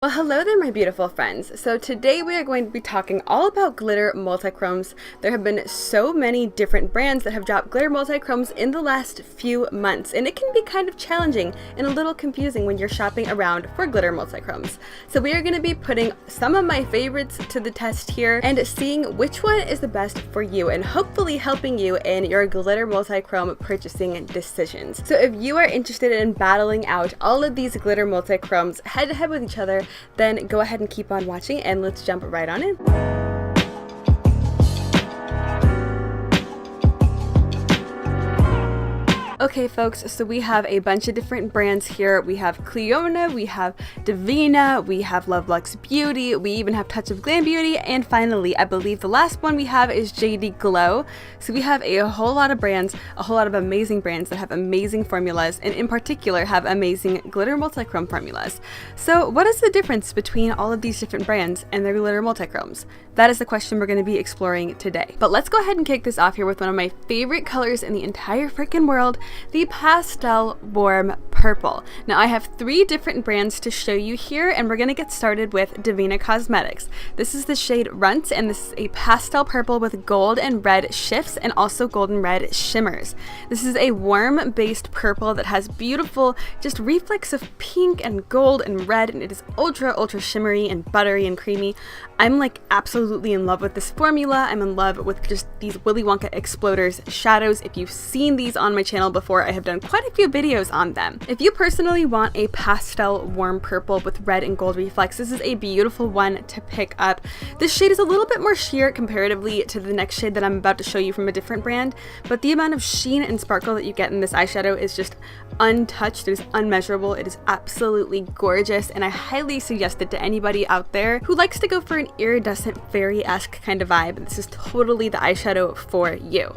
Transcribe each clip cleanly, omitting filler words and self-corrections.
Well, hello there, my beautiful friends. So today we are going to be talking all about glitter multichromes. There have been so many different brands that have dropped glitter multichromes in the last few months, and it can be kind of challenging and a little confusing when you're shopping around for glitter multichromes. So we are going to be putting some of my favorites to the test here and seeing which one is the best for you and hopefully helping you in your glitter multichrome purchasing decisions. So if you are interested in battling out all of these glitter multichromes head to head with each other, then go ahead and keep on watching and let's jump right on in. Okay folks, so we have a bunch of different brands here. We have Clionadh, we have Devinah, we have Luxe Beauty, we even have Touch of Glam Beauty, and finally, I believe the last one we have is JD Glow. So we have a whole lot of brands, a whole lot of amazing brands that have amazing formulas, and in particular have amazing glitter multichrome formulas. So what is the difference between all of these different brands and their glitter multichromes? That is the question we're going to be exploring today. But let's go ahead and kick this off here with one of my favorite colors in the entire freaking world, the Pastel Warm Purple. Now I have three different brands to show you here, and we're going to get started with Devinah Cosmetics. This is the shade Runts, and this is a pastel purple with gold and red shifts and also golden red shimmers. This is a warm based purple that has beautiful just reflex of pink and gold and red, and it is ultra shimmery and buttery and creamy. I'm like absolutely in love with this formula. I'm in love with just these Willy Wonka Xploders shadows. If you've seen these on my channel before, I have done quite a few videos on them. If you personally want a pastel warm purple with red and gold reflex, this is a beautiful one to pick up. This shade is a little bit more sheer comparatively to the next shade that I'm about to show you from a different brand, but the amount of sheen and sparkle that you get in this eyeshadow is just untouched. It is unmeasurable. It is absolutely gorgeous, and I highly suggest it to anybody out there who likes to go for an iridescent fairy-esque kind of vibe. This is totally the eyeshadow for you.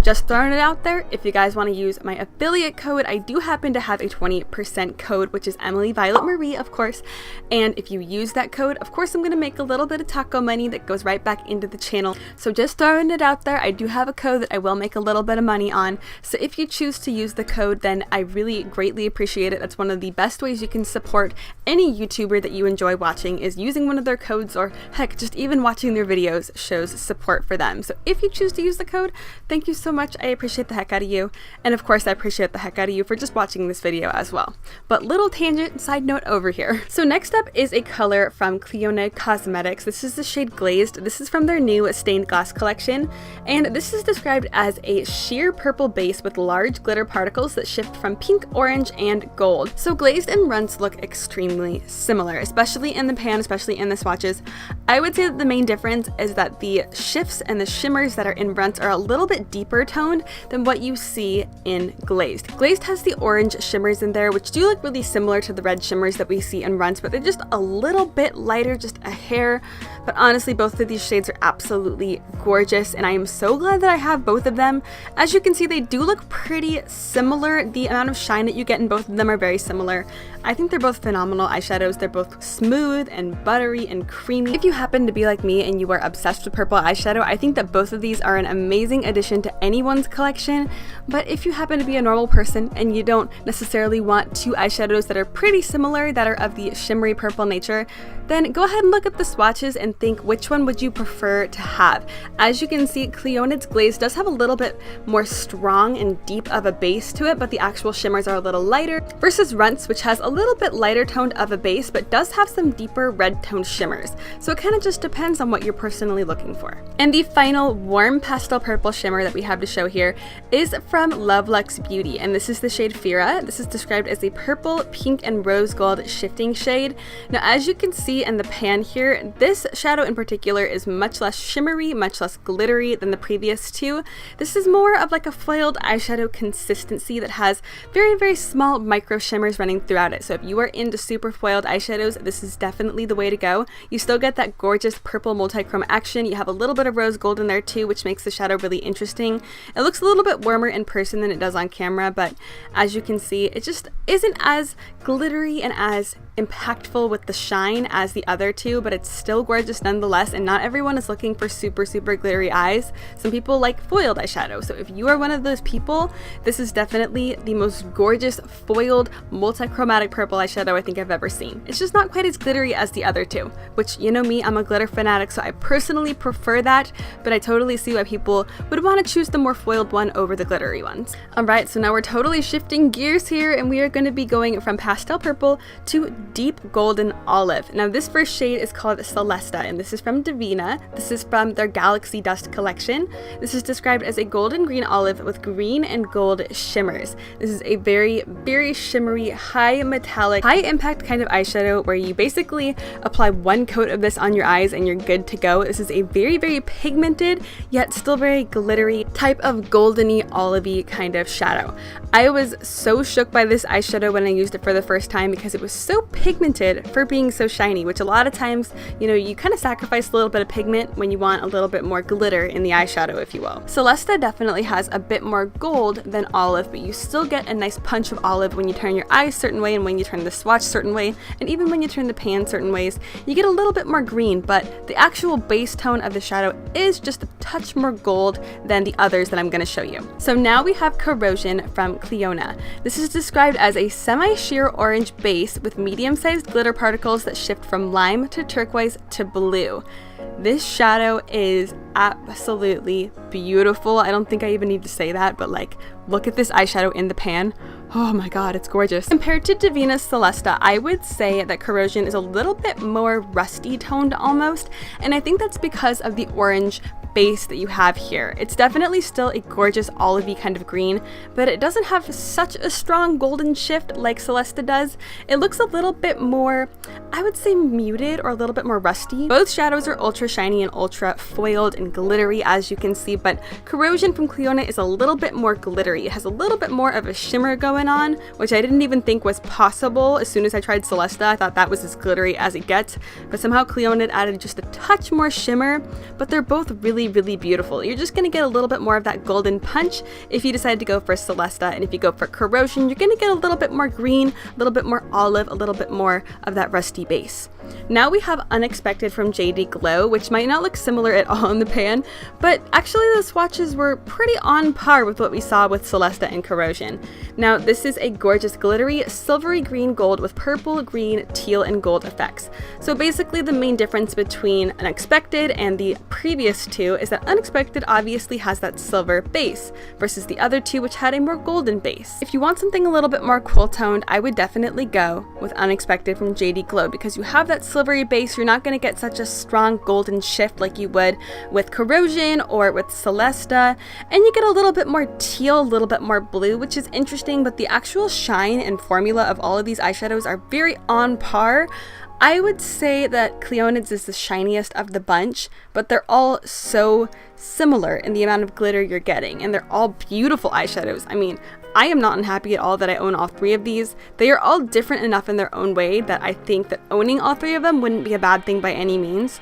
Just throwing it out there, if you guys want to use my affiliate code, I do happen to have a 20% code, which is Emily Violet Marie, of course. And if you use that code, of course, I'm going to make a little bit of taco money that goes right back into the channel. So just throwing it out there, I do have a code that I will make a little bit of money on. So if you choose to use the code, then I really greatly appreciate it. That's one of the best ways you can support any YouTuber that you enjoy watching, is using one of their codes, or heck, just even watching their videos shows support for them. So if you choose to use the code, thank you so much. I appreciate the heck out of you, and of course I appreciate the heck out of you for just watching this video as well. But little tangent side note over here. So next up is a color from Clionadh Cosmetics. This is the shade Glazed. This is from their new stained glass collection, and this is described as a sheer purple base with large glitter particles that shift from pink, orange, and gold. So Glazed and Runts look extremely similar, especially in the pan, especially in the swatches. I would say that the main difference is that the shifts and the shimmers that are in Runts are a little bit deeper toned than what you see in Glazed. Glazed has the orange shimmers in there, which do look really similar to the red shimmers that we see in Runts, but they're just a little bit lighter, just a hair. But honestly, both of these shades are absolutely gorgeous, and I am so glad that I have both of them. As you can see, they do look pretty similar. The amount of shine that you get in both of them are very similar. I think they're both phenomenal eyeshadows. They're both smooth and buttery and creamy. If you happen to be like me and you are obsessed with purple eyeshadow, I think that both of these are an amazing addition to anyone's collection. But if you happen to be a normal person and you don't necessarily want two eyeshadows that are pretty similar, that are of the shimmery purple nature, then go ahead and look at the swatches and think which one would you prefer to have. As you can see, Clionahd's Glaze does have a little bit more strong and deep of a base to it, but the actual shimmers are a little lighter, versus Runts, which has a little bit lighter toned of a base but does have some deeper red toned shimmers. So it kind of just depends on what you're personally looking for. And the final warm pastel purple shimmer that we have to show here is from Luxe Beauty, and this is the shade Fira. This is described as a purple, pink, and rose gold shifting shade. Now as you can see in the pan here, this shadow in particular is much less shimmery, much less glittery than the previous two. This is more of like a foiled eyeshadow consistency that has very small micro shimmers running throughout it. So if you are into super foiled eyeshadows, this is definitely the way to go. You still get that gorgeous purple multichrome action. You have a little bit of rose gold in there too, which makes the shadow really interesting. It looks a little bit warmer in person than it does on camera, but as you can see, it just isn't as glittery and as impactful with the shine as the other two, but it's still gorgeous nonetheless, and not everyone is looking for super glittery eyes. Some people like foiled eyeshadow, so if you are one of those people, this is definitely the most gorgeous foiled multi-chromatic purple eyeshadow I think I've ever seen. It's just not quite as glittery as the other two, which, you know me, I'm a glitter fanatic, so I personally prefer that, but I totally see why people would want to choose the more foiled one over the glittery ones. Alright, so now we're totally shifting gears here, and we are going to be going from pastel purple to deep golden olive. Now this first shade is called Celesta, and this is from Devinah. This is from their Galaxy Dust collection. This is described as a golden green olive with green and gold shimmers. This is a very shimmery, high metallic, high impact kind of eyeshadow where you basically apply one coat of this on your eyes and you're good to go. This is a very pigmented yet still very glittery type of goldeny olivey kind of shadow. I was so shook by this eyeshadow when I used it for the first time because it was so pigmented for being so shiny, which a lot of times, you know, you kind of sacrifice a little bit of pigment when you want a little bit more glitter in the eyeshadow, if you will. Celesta definitely has a bit more gold than olive, but you still get a nice punch of olive when you turn your eyes certain way and when you turn the swatch certain way, and even when you turn the pan certain ways. You get a little bit more green, but the actual base tone of the shadow is just a touch more gold than the others that I'm going to show you. So now we have Corrosion from Clionadh. This is described as a semi-sheer orange base with medium-sized glitter particles that shift from lime to turquoise to blue. This shadow is absolutely beautiful. I don't think I even need to say that, but like, look at this eyeshadow in the pan. Oh my god, it's gorgeous. Compared to Devinah's Celesta, I would say that Corrosion is a little bit more rusty toned almost, and I think that's because of the orange base that you have here. It's definitely still a gorgeous olivey kind of green, but it doesn't have such a strong golden shift like Celesta does. It looks a little bit more, I would say, muted or a little bit more rusty. Both shadows are ultra shiny and ultra foiled and glittery, as you can see, but Corrosion from Clionadh is a little bit more glittery. It has a little bit more of a shimmer going on, which I didn't even think was possible. As soon as I tried Celesta, I thought that was as glittery as it gets, but somehow Clionadh added just a touch more shimmer, but they're both really beautiful. You're just going to get a little bit more of that golden punch if you decide to go for Celesta, and if you go for Corrosion, you're going to get a little bit more green, a little bit more olive, a little bit more of that rusty base. Now we have Unexpected from JD Glow, which might not look similar at all in the pan, but actually the swatches were pretty on par with what we saw with Celesta and Corrosion. Now this is a gorgeous glittery silvery green gold with purple, green, teal, and gold effects. So basically the main difference between Unexpected and the previous two is that Unexpected obviously has that silver base versus the other two, which had a more golden base. If you want something a little bit more cool toned, I would definitely go with Unexpected from JD Glow because you have that silvery base. You're not going to get such a strong golden shift like you would with Corrosion or with Celesta, and you get a little bit more teal, a little bit more blue, which is interesting, but the actual shine and formula of all of these eyeshadows are very on par. I would say that Clionahd's is the shiniest of the bunch, but they're all so similar in the amount of glitter you're getting, and they're all beautiful eyeshadows. I mean, I am not unhappy at all that I own all three of these. They are all different enough in their own way that I think that owning all three of them wouldn't be a bad thing by any means.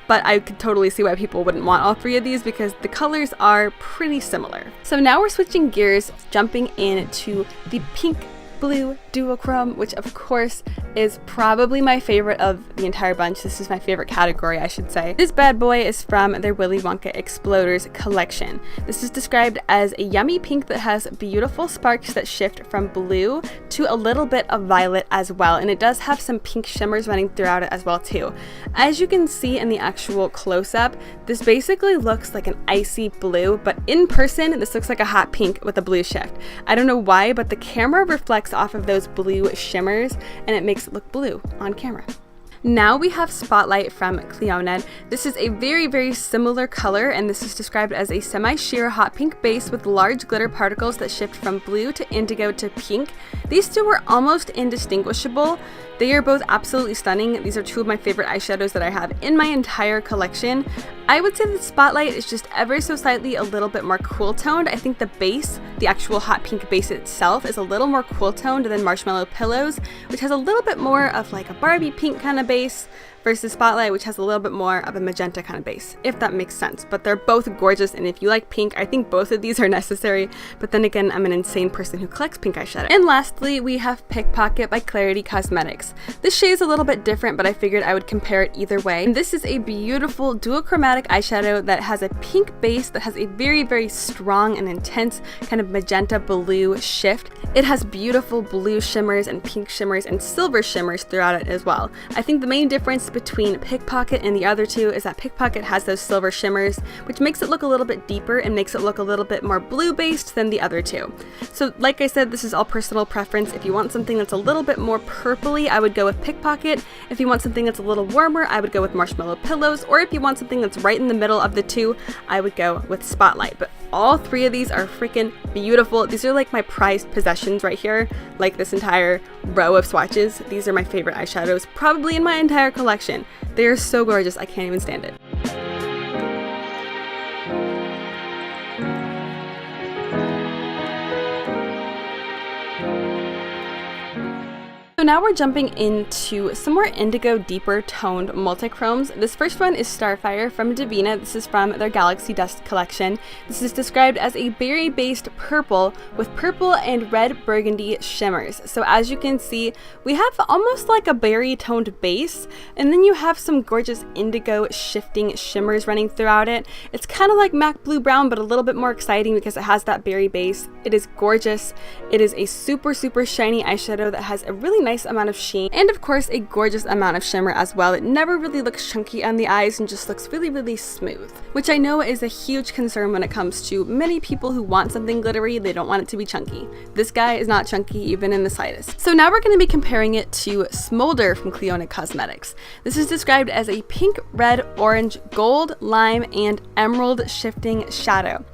But I could totally see why people wouldn't want all three of these because the colors are pretty similar. So now we're switching gears, jumping into the pink blue duochrome, which of course is probably my favorite of the entire bunch. This is my favorite category, I should say. This bad boy is from their Willy Wonka Xploders collection. This is described as a yummy pink that has beautiful sparks that shift from blue to a little bit of violet as well, and it does have some pink shimmers running throughout it as well too. As you can see in the actual close-up, this basically looks like an icy blue, but in person this looks like a hot pink with a blue shift. I don't know why, but the camera reflects off of those blue shimmers and it makes it look blue on camera. Now we have Spotlight from Clionadh. This is a very similar color, and this is described as a semi-sheer hot pink base with large glitter particles that shift from blue to indigo to pink. These two are almost indistinguishable. They are both absolutely stunning. These are two of my favorite eyeshadows that I have in my entire collection. I would say that Spotlight is just ever so slightly a little bit more cool toned. I think the base, the actual hot pink base itself, is a little more cool toned than Marshmallow Pillows, which has a little bit more of like a Barbie pink kind of base. versus Spotlight, which has a little bit more of a magenta kind of base, if that makes sense. But they're both gorgeous, and if you like pink, I think both of these are necessary. But then again, I'm an insane person who collects pink eyeshadow. And lastly, we have Pickpocket by Klarity Cosmetics. This shade is a little bit different, but I figured I would compare it either way. And this is a beautiful duochromatic eyeshadow that has a pink base that has a very, very strong and intense kind of magenta blue shift. It has beautiful blue shimmers and pink shimmers and silver shimmers throughout it as well. I think the main difference between Pickpocket and the other two is that Pickpocket has those silver shimmers, which makes it look a little bit deeper and makes it look a little bit more blue based than the other two. So like I said, this is all personal preference. If you want something that's a little bit more purpley, I would go with Pickpocket. If you want something that's a little warmer, I would go with Marshmallow Pillows. Or if you want something that's right in the middle of the two, I would go with Spotlight. But all three of these are freaking beautiful. These are like my prized possessions right here, like this entire row of swatches. These are my favorite eyeshadows, probably in my entire collection. They are so gorgeous, I can't even stand it. So now we're jumping into some more indigo, deeper toned multichromes. This first one is Starfire from Devinah. This is from their Galaxy Dust collection. This is described as a berry-based purple with purple and red burgundy shimmers. So as you can see, we have almost like a berry toned base, and then you have some gorgeous indigo shifting shimmers running throughout it. It's kind of like MAC Blue Brown, but a little bit more exciting because it has that berry base. It is gorgeous. It is a super, super shiny eyeshadow that has a really nice amount of sheen and of course a gorgeous amount of shimmer as well. It never really looks chunky on the eyes and just looks really, really smooth, which I know is a huge concern when it comes to many people who want something glittery. They don't want it to be chunky. This guy is not chunky even in the slightest. So now we're going to be comparing it to Smoulder from Clionadh Cosmetics. This is described as a pink, red, orange, gold, lime, and emerald shifting shadow.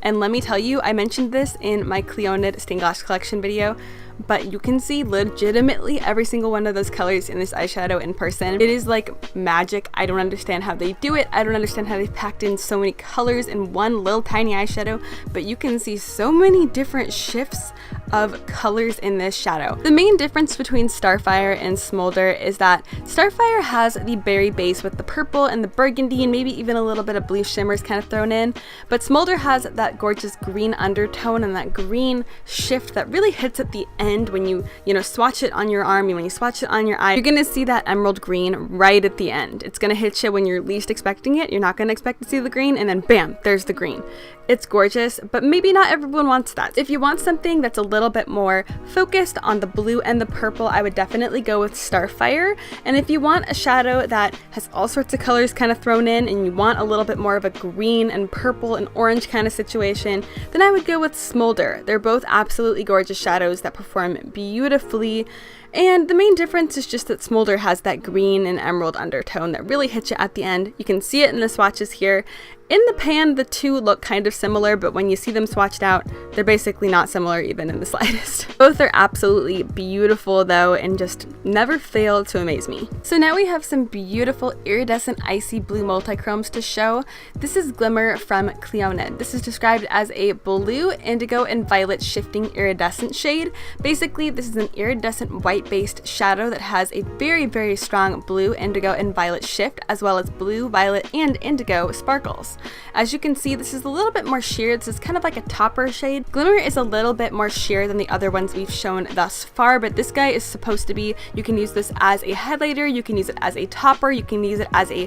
And let me tell you, I mentioned this in my Clionadh stained glass collection video, but you can see legitimately every single one of those colors in this eyeshadow in person. It is like magic. I don't understand how they do it. I don't understand how they packed in so many colors in one little tiny eyeshadow, but you can see so many different shifts of colors in this shadow. The main difference between Starfire and Smoulder is that Starfire has the berry base with the purple and the burgundy and maybe even a little bit of blue shimmers kind of thrown in, but Smoulder has that gorgeous green undertone and that green shift that really hits at the end when you swatch it on your arm, when you swatch it on your eye. You're gonna see that emerald green right at the end. It's gonna hit you when you're least expecting it. You're not gonna expect to see the green, and then bam, there's the green. It's gorgeous, but maybe not everyone wants that. If you want something that's a little bit more focused on the blue and the purple, I would definitely go with Starfire. And if you want a shadow that has all sorts of colors kind of thrown in and you want a little bit more of a green and purple and orange kind of situation, then I would go with Smoulder. They're both absolutely gorgeous shadows that perform beautifully. And the main difference is just that Smoulder has that green and emerald undertone that really hits you at the end. You can see it in the swatches here. In the pan, the two look kind of similar, but when you see them swatched out, they're basically not similar even in the slightest. Both are absolutely beautiful though, and just never fail to amaze me. So now we have some beautiful iridescent icy blue multichromes to show. This is Glimmer from Clionadh. This is described as a blue, indigo, and violet shifting iridescent shade. Basically, this is an iridescent white-based shadow that has a very, very strong blue, indigo, and violet shift, as well as blue, violet, and indigo sparkles. As you can see, this is a little bit more sheer. This is kind of like a topper shade. Glimmer is a little bit more sheer than the other ones we've shown thus far, but this guy is supposed to be, you can use this as a highlighter, you can use it as a topper, you can use it as a,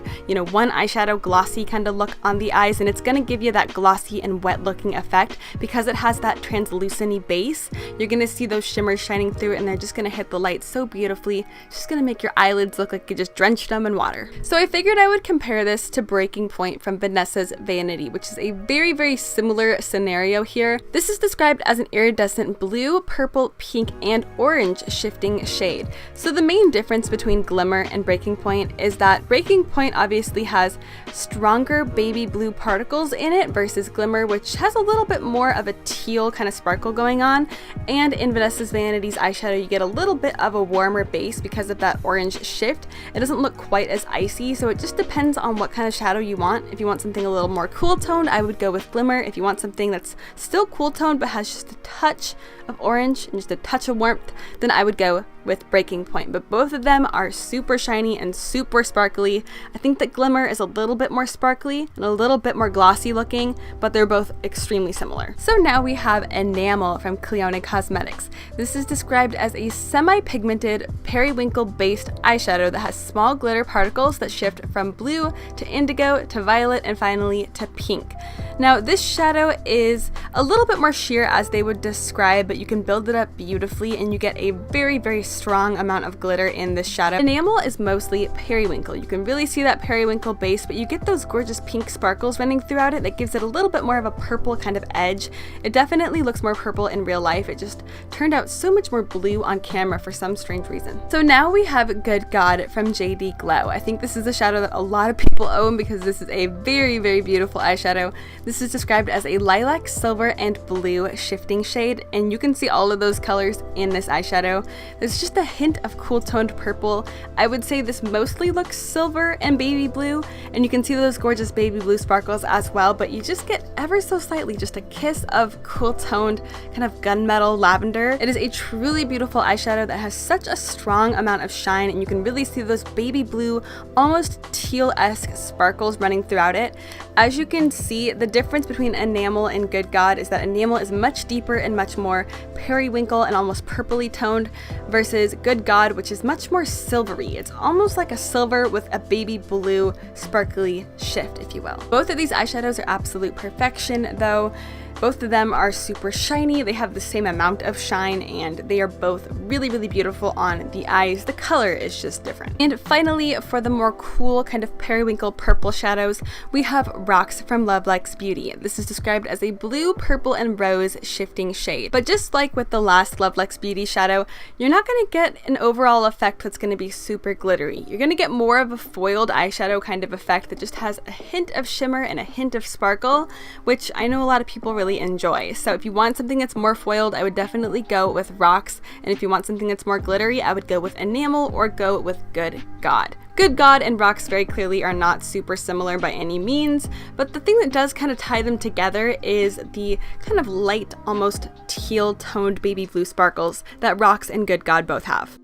one eyeshadow glossy kind of look on the eyes, and it's going to give you that glossy and wet looking effect because it has that translucent-y base. You're going to see those shimmers shining through, and they're just going to hit the light so beautifully. It's just going to make your eyelids look like you just drenched them in water. So I figured I would compare this to Breaking Point from Vanessa's Vanity, which is a very, very similar scenario here. This is described as an iridescent blue, purple, pink, and orange shifting shade. So the main difference between Glimmer and Breaking Point is that Breaking Point obviously has stronger baby blue particles in it versus Glimmer, which has a little bit more of a teal kind of sparkle going on. And in Vanessa's Vanity's eyeshadow, you get a little bit of a warmer base because of that orange shift. It doesn't look quite as icy, so it just depends on what kind of shadow you want. If you want something a little more cool toned, I would go with Glimmer. If you want something that's still cool toned but has just a touch of orange and just a touch of warmth, then I would go with Breaking Point, but both of them are super shiny and super sparkly. I think that Glimmer is a little bit more sparkly and a little bit more glossy looking, but they're both extremely similar. So now we have Enamel from Clionadh Cosmetics. This is described as a semi-pigmented periwinkle based eyeshadow that has small glitter particles that shift from blue to indigo to violet and finally to pink. Now this shadow is a little bit more sheer as they would describe, but you can build it up beautifully and you get a very strong amount of glitter in this shadow. Enamel is mostly periwinkle. You can really see that periwinkle base, but you get those gorgeous pink sparkles running throughout it that gives it a little bit more of a purple kind of edge. It definitely looks more purple in real life. It just turned out so much more blue on camera for some strange reason. So now we have Good God from JD Glow. I think this is a shadow that a lot of people own because this is a very beautiful eyeshadow. This is described as a lilac, silver, and blue shifting shade, and you can see all of those colors in this eyeshadow. There's just a hint of cool toned purple. I would say this mostly looks silver and baby blue, and you can see those gorgeous baby blue sparkles as well, but you just get ever so slightly just a kiss of cool toned kind of gunmetal lavender. It is a truly beautiful eyeshadow that has such a strong amount of shine, and you can really see those baby blue, almost teal-esque sparkles running throughout it. As you can see, the difference between Enamel and Good God is that Enamel is much deeper and much more periwinkle and almost purpley toned versus Good God, which is much more silvery. It's almost like a silver with a baby blue sparkly shift, if you will. Both of these eyeshadows are absolute perfection though. Both of them are super shiny, they have the same amount of shine, and they are both really beautiful on the eyes. The color is just different. And finally, for the more cool kind of periwinkle purple shadows, we have Rocks from Luxe Beauty. This is described as a blue, purple, and rose shifting shade. But just like with the last Luxe Beauty shadow, you're not going to get an overall effect that's going to be super glittery. You're going to get more of a foiled eyeshadow kind of effect that just has a hint of shimmer and a hint of sparkle, which I know a lot of people really enjoy. So if you want something that's more foiled, I would definitely go with Rocks, and if you want something that's more glittery, I would go with Enamel or go with Good God. Good God and Rocks very clearly are not super similar by any means, but the thing that does kind of tie them together is the kind of light, almost teal toned baby blue sparkles that Rocks and Good God both have.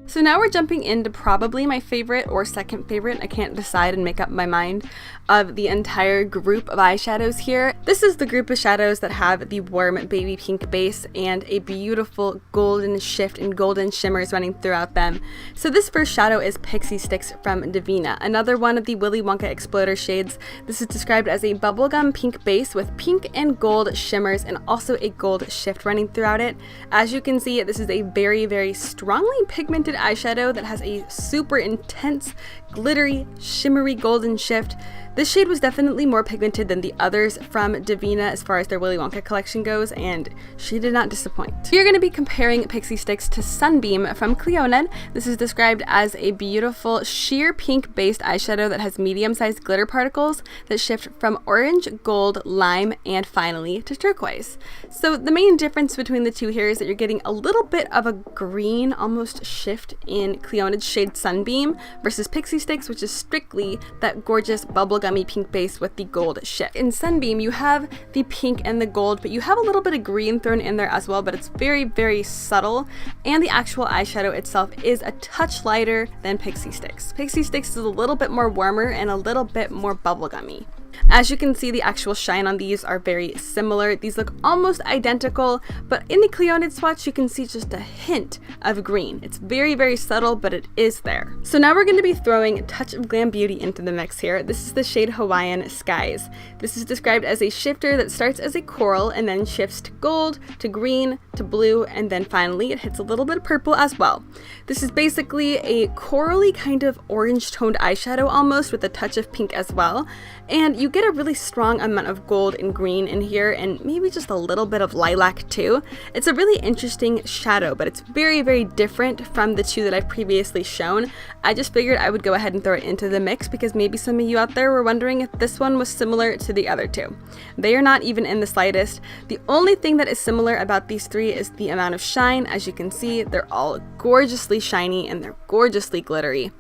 So now we're jumping into probably my favorite or second favorite, I can't decide and make up my mind, of the entire group of eyeshadows here. This is the group of shadows that have the warm baby pink base and a beautiful golden shift and golden shimmers running throughout them. So this first shadow is Pixie Sticks from Devinah, another one of the Willy Wonka Xploder shades. This is described as a bubblegum pink base with pink and gold shimmers and also a gold shift running throughout it. As you can see, this is a very strongly pigmented eyeshadow that has a super intense, glittery, shimmery golden shift. This shade was definitely more pigmented than the others from Devinah as far as their Willy Wonka collection goes, and she did not disappoint. We are going to be comparing Pixie Sticks to Sunbeam from Clionadh. This is described as a beautiful sheer pink based eyeshadow that has medium-sized glitter particles that shift from orange, gold, lime, and finally to turquoise. So the main difference between the two here is that you're getting a little bit of a green almost shift in Clionadh's shade Sunbeam versus Pixie Sticks, which is strictly that gorgeous bubblegummy pink base with the gold shift. In Sunbeam, you have the pink and the gold, but you have a little bit of green thrown in there as well, but it's very subtle, and the actual eyeshadow itself is a touch lighter than Pixie Sticks. Pixie Sticks is a little bit more warmer and a little bit more bubblegummy. As you can see, the actual shine on these are very similar. These look almost identical, but in the Clionadh swatch, you can see just a hint of green. It's very subtle, but it is there. So now we're going to be throwing a touch of Glam Beauty into the mix here. This is the shade Hawaiian Skies. This is described as a shifter that starts as a coral and then shifts to gold, to green, to blue, and then finally it hits a little bit of purple as well. This is basically a corally kind of orange toned eyeshadow almost with a touch of pink as well, and you get a really strong amount of gold and green in here, and maybe just a little bit of lilac too. It's a really interesting shadow, but it's very different from the two that I've previously shown. I just figured I would go ahead and throw it into the mix because maybe some of you out there were wondering if this one was similar to the other two. They are not even in the slightest. The only thing that is similar about these three is the amount of shine. As you can see, they're all gorgeously shiny and they're gorgeously glittery.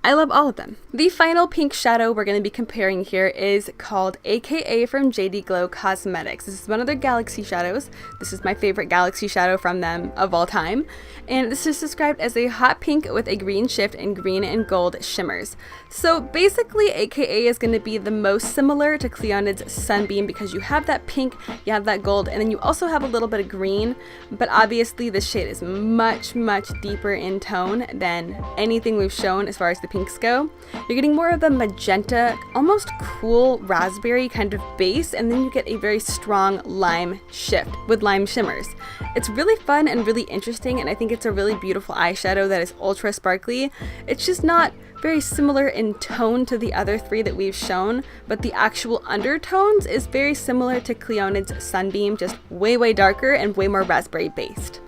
I love all of them. The final pink shadow we're going to be comparing here is called AKA from Devinah Cosmetics. This is one of their galaxy shadows. This is my favorite galaxy shadow from them of all time. And this is described as a hot pink with a green shift and green and gold shimmers. So basically AKA is going to be the most similar to Clionagh's Sunbeam because you have that pink, you have that gold, and then you also have a little bit of green, but obviously this shade is much deeper in tone than anything we've shown as far as the pinks go. You're getting more of the magenta, almost cool raspberry kind of base, and then you get a very strong lime shift with lime shimmers. It's really fun and really interesting, and I think it's a really beautiful eyeshadow that is ultra sparkly. It's just not very similar in tone to the other three that we've shown, but the actual undertones is very similar to Clionagh's Sunbeam, just way darker and way more raspberry based.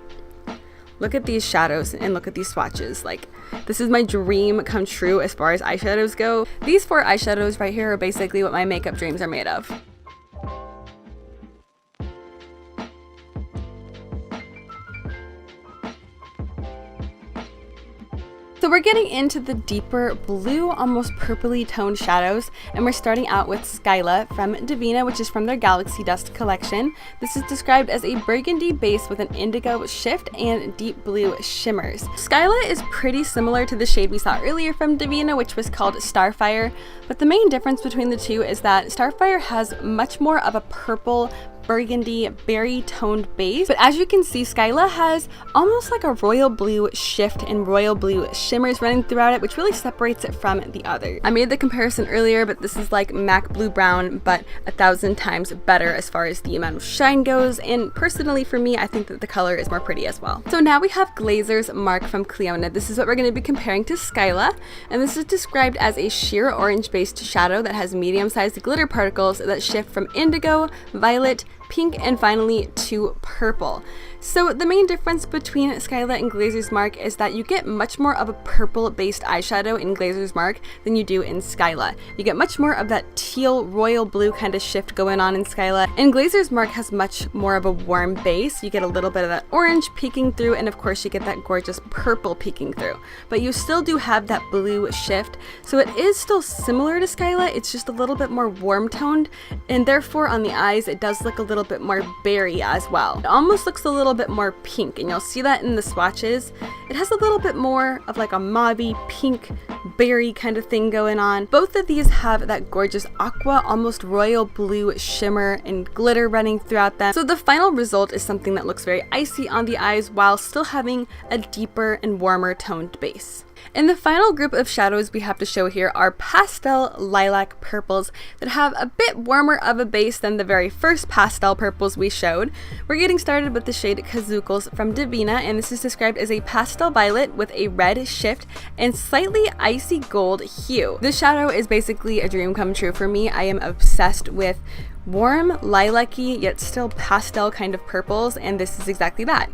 Look at these shadows and look at these swatches. Like, this is my dream come true as far as eyeshadows go. These 4 eyeshadows right here are basically what my makeup dreams are made of. So we're getting into the deeper blue, almost purpley toned shadows, and we're starting out with Skyla from Devinah, which is from their Galaxy Dust collection. This is described as a burgundy base with an indigo shift and deep blue shimmers. Skyla is pretty similar to the shade we saw earlier from Devinah, which was called Starfire, but the main difference between the two is that Starfire has much more of a purple burgundy berry toned base, but as you can see, Skyla has almost like a royal blue shift and royal blue shimmers running throughout it, which really separates it from the other. I made the comparison earlier, but this is like MAC Blue Brown, but 1,000 times better as far as the amount of shine goes, and personally for me, I think that the color is more pretty as well. So now we have Glazer's Mark from Clionadh. This is what we're going to be comparing to Skyla, and this is described as a sheer orange based shadow that has medium-sized glitter particles that shift from indigo, violet, pink, and finally to purple. So the main difference between Skyla and Glazer's Mark is that you get much more of a purple based eyeshadow in Glazer's Mark than you do in Skyla. You get much more of that teal royal blue kind of shift going on in Skyla, and Glazer's Mark has much more of a warm base. You get a little bit of that orange peeking through, and of course you get that gorgeous purple peeking through, but you still do have that blue shift, so it is still similar to Skyla. It's just a little bit more warm toned, and therefore on the eyes it does look a little bit more berry as well. It almost looks a little bit more pink, and you'll see that in the swatches. It has a little bit more of like a mauvey pink berry kind of thing going on. Both of these have that gorgeous aqua, almost royal blue shimmer and glitter running throughout them. So the final result is something that looks very icy on the eyes while still having a deeper and warmer toned base. And the final group of shadows we have to show here are pastel lilac purples that have a bit warmer of a base than the very first pastel purples we showed. We're getting started with the shade Kazookles from Devinah, and this is described as a pastel violet with a red shift and slightly icy gold hue. This shadow is basically a dream come true for me. I am obsessed with warm, lilac-y, yet still pastel kind of purples, and this is exactly that.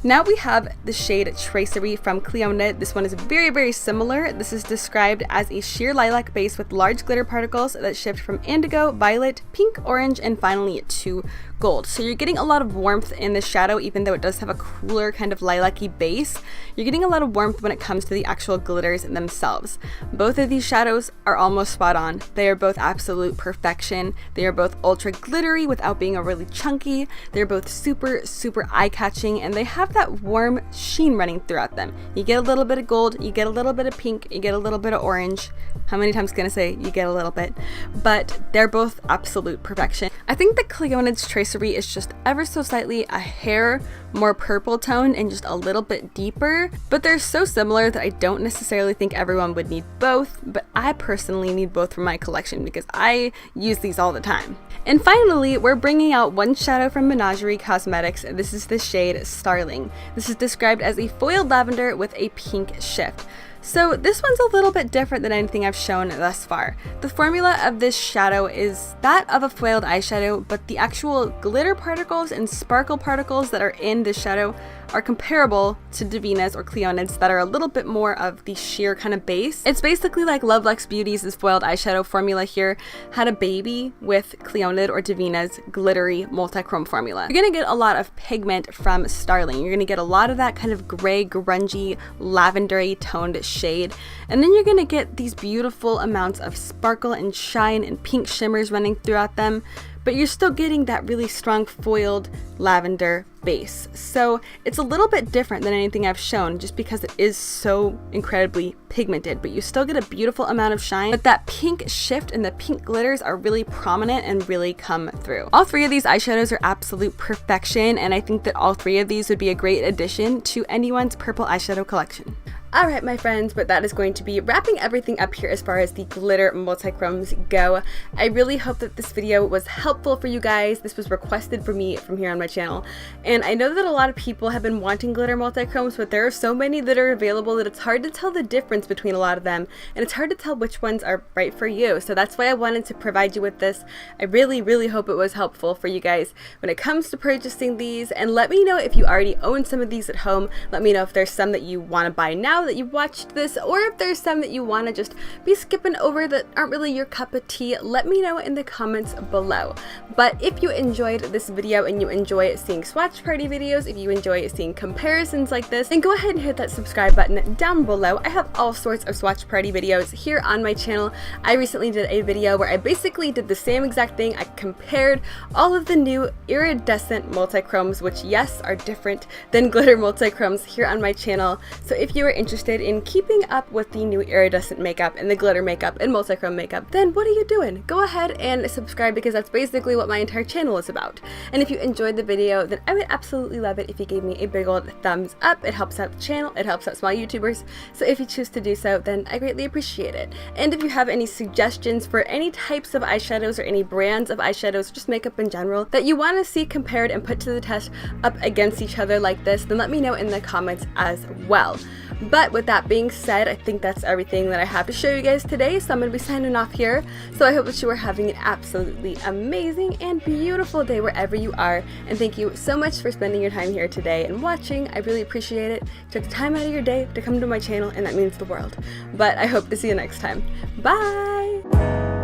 Now we have the shade Tracery from Clionadh. This one is very similar. This is described as a sheer lilac base with large glitter particles that shift from indigo, violet, pink, orange, and finally to gold. So you're getting a lot of warmth in the shadow, even though it does have a cooler kind of lilac-y base. You're getting a lot of warmth when it comes to the actual glitters themselves. Both of these shadows are almost spot on. They are both absolute perfection. They are both ultra glittery without being overly chunky. They're both super eye-catching, and they have that warm sheen running throughout them. You get a little bit of gold, you get a little bit of pink, you get a little bit of orange. How many times can I say you get a little bit? But they're both absolute perfection. I think that Clionagh's Tracery is just ever so slightly a hair more purple tone and just a little bit deeper, but they're so similar that I don't necessarily think everyone would need both, but I personally need both for my collection because I use these all the time. And finally, we're bringing out one shadow from Devinah Cosmetics. This is the shade Starling. This is described as a foiled lavender with a pink shift. So this one's a little bit different than anything I've shown thus far. The formula of this shadow is that of a foiled eyeshadow, but the actual glitter particles and sparkle particles that are in this shadow are comparable to Devinah's or Clionagh's that are a little bit more of the sheer kind of base. It's basically like Luxe Beauty's foiled eyeshadow formula here had a baby with Clionadh or Devinah's glittery multichrome formula. You're gonna get a lot of pigment from Starling. You're gonna get a lot of that kind of gray, grungy, lavendery toned shade, and then you're gonna get these beautiful amounts of sparkle and shine and pink shimmers running throughout them, but you're still getting that really strong foiled lavender base. So it's a little bit different than anything I've shown just because it is so incredibly pigmented, but you still get a beautiful amount of shine, but that pink shift and the pink glitters are really prominent and really come through. All three of these eyeshadows are absolute perfection, and I think that all three of these would be a great addition to anyone's purple eyeshadow collection. Alright my friends, but that is going to be wrapping everything up here as far as the glitter multichromes go. I really hope that this video was helpful for you guys. This was requested for me from here on my channel, and I know that a lot of people have been wanting glitter multichromes, but there are so many that are available that it's hard to tell the difference between a lot of them, and it's hard to tell which ones are right for you. So that's why I wanted to provide you with this. I really hope it was helpful for you guys when it comes to purchasing these, and let me know if you already own some of these at home. Let me know if there's some that you want to buy now that you've watched this, or if there's some that you want to just be skipping over that aren't really your cup of tea. Let me know in the comments below. But if you enjoyed this video and you enjoy seeing swatch party videos, if you enjoy seeing comparisons like this, then go ahead and hit that subscribe button down below. I have all sorts of swatch party videos here on my channel. I recently did a video where I basically did the same exact thing. I compared all of the new iridescent multichromes, which yes, are different than glitter multichromes here on my channel. So if you are interested in keeping up with the new iridescent makeup and the glitter makeup and multichrome makeup, then what are you doing? Go ahead and subscribe, because that's basically what my entire channel is about. And if you enjoyed the video, then I would absolutely love it if you gave me a big old thumbs up. It helps out the channel, it helps out small YouTubers, so if you choose to do so, then I greatly appreciate it. And if you have any suggestions for any types of eyeshadows or any brands of eyeshadows, or just makeup in general, that you want to see compared and put to the test up against each other like this, then let me know in the comments as well. But with that being said, I think that's everything that I have to show you guys today, so I'm going to be signing off here. So I hope that you are having an absolutely amazing and beautiful day wherever you are, and thank you so much for spending your time here today and watching. I really appreciate it. You took the time out of your day to come to my channel, and that means the world. But I hope to see you next time. Bye!